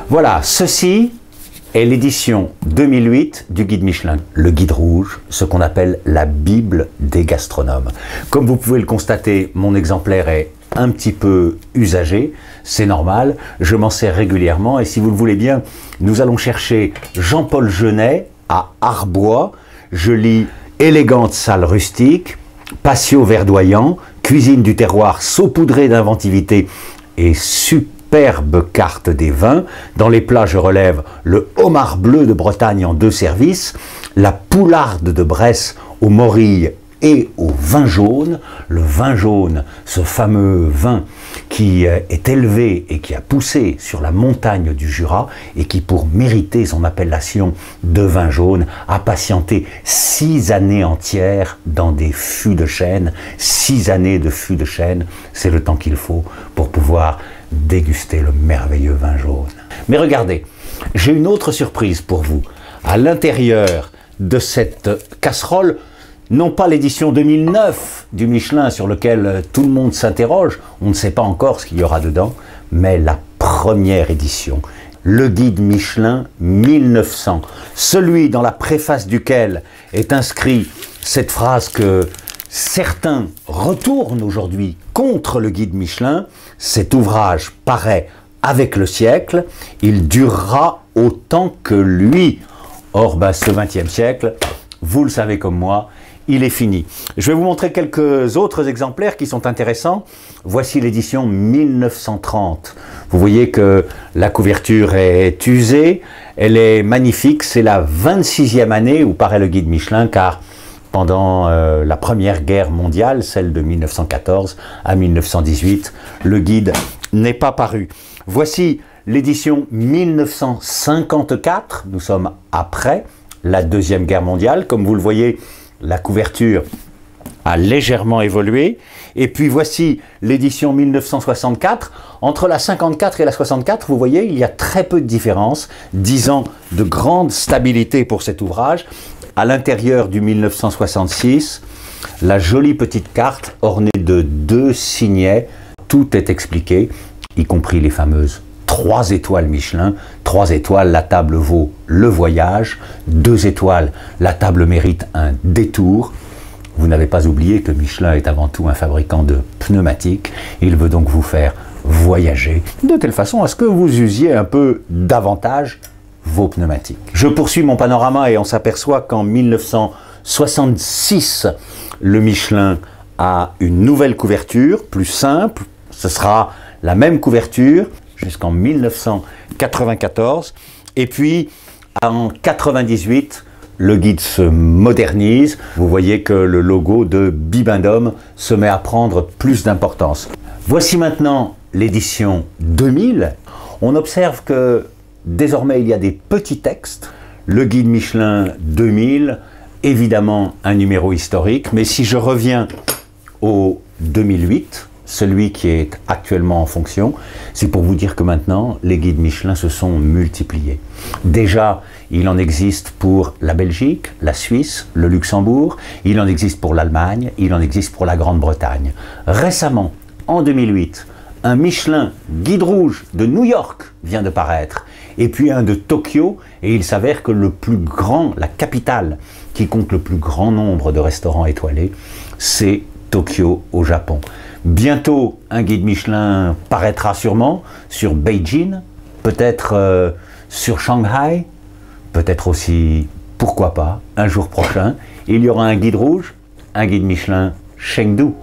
Voilà, ceci est l'édition 2008 du guide Michelin, le guide rouge, ce qu'on appelle la Bible des gastronomes. Comme vous pouvez le constater, mon exemplaire est un petit peu usagé, c'est normal, je m'en sers régulièrement et si vous le voulez bien, nous allons chercher Jean-Paul Genet à Arbois. Je lis élégante salle rustique, patio verdoyant, cuisine du terroir saupoudrée d'inventivité et superbe carte des vins. Dans les plats, je relève le homard bleu de Bretagne en 2 services, la poularde de Bresse aux morilles et au vin jaune. Le vin jaune, ce fameux vin qui est élevé et qui a poussé sur la montagne du Jura et qui, pour mériter son appellation de vin jaune, a patienté 6 années entières dans des fûts de chêne. 6 années de fûts de chêne, c'est le temps qu'il faut pour pouvoir déguster le merveilleux vin jaune. Mais regardez, j'ai une autre surprise pour vous. À l'intérieur de cette casserole, non pas l'édition 2009 du Michelin sur lequel tout le monde s'interroge, on ne sait pas encore ce qu'il y aura dedans, mais la première édition, le guide Michelin 1900, celui dans la préface duquel est inscrit cette phrase que certains retournent aujourd'hui contre le guide Michelin. Cet ouvrage paraît avec le siècle, il durera autant que lui. Or, ce XXe siècle, vous le savez comme moi, il est fini. Je vais vous montrer quelques autres exemplaires qui sont intéressants. Voici l'édition 1930. Vous voyez que la couverture est usée, elle est magnifique, c'est la 26e année où paraît le guide Michelin, car pendant la Première Guerre mondiale, celle de 1914 à 1918, le guide n'est pas paru. Voici l'édition 1954, nous sommes après la Deuxième Guerre mondiale. Comme vous le voyez, la couverture a légèrement évolué. Et puis voici l'édition 1964. Entre la 54 et la 64, vous voyez, il y a très peu de différence. 10 ans de grande stabilité pour cet ouvrage. À l'intérieur du 1966, la jolie petite carte ornée de 2 signets. Tout est expliqué, y compris les fameuses 3 étoiles Michelin. 3 étoiles, la table vaut le voyage. 2 étoiles, la table mérite un détour. Vous n'avez pas oublié que Michelin est avant tout un fabricant de pneumatiques. Il veut donc vous faire voyager de telle façon à ce que vous usiez un peu davantage vos pneumatiques. Je poursuis mon panorama et on s'aperçoit qu'en 1966, le Michelin a une nouvelle couverture, plus simple. Ce sera la même couverture jusqu'en 1994. Et puis, en 98, le guide se modernise. Vous voyez que le logo de Bibendum se met à prendre plus d'importance. Voici maintenant l'édition 2000. On observe que désormais, il y a des petits textes. Le guide Michelin 2000, évidemment un numéro historique. Mais si je reviens au 2008, celui qui est actuellement en fonction, c'est pour vous dire que maintenant, les guides Michelin se sont multipliés. Déjà, il en existe pour la Belgique, la Suisse, le Luxembourg, il en existe pour l'Allemagne, il en existe pour la Grande-Bretagne. Récemment, en 2008, un Michelin guide rouge de New York vient de paraître, et puis un de Tokyo, et il s'avère que le plus grand, la capitale qui compte le plus grand nombre de restaurants étoilés, c'est Tokyo au Japon. Bientôt, un guide Michelin paraîtra sûrement sur Beijing, peut-être sur Shanghai, peut-être aussi, pourquoi pas, un jour prochain, il y aura un guide rouge, un guide Michelin Chengdu.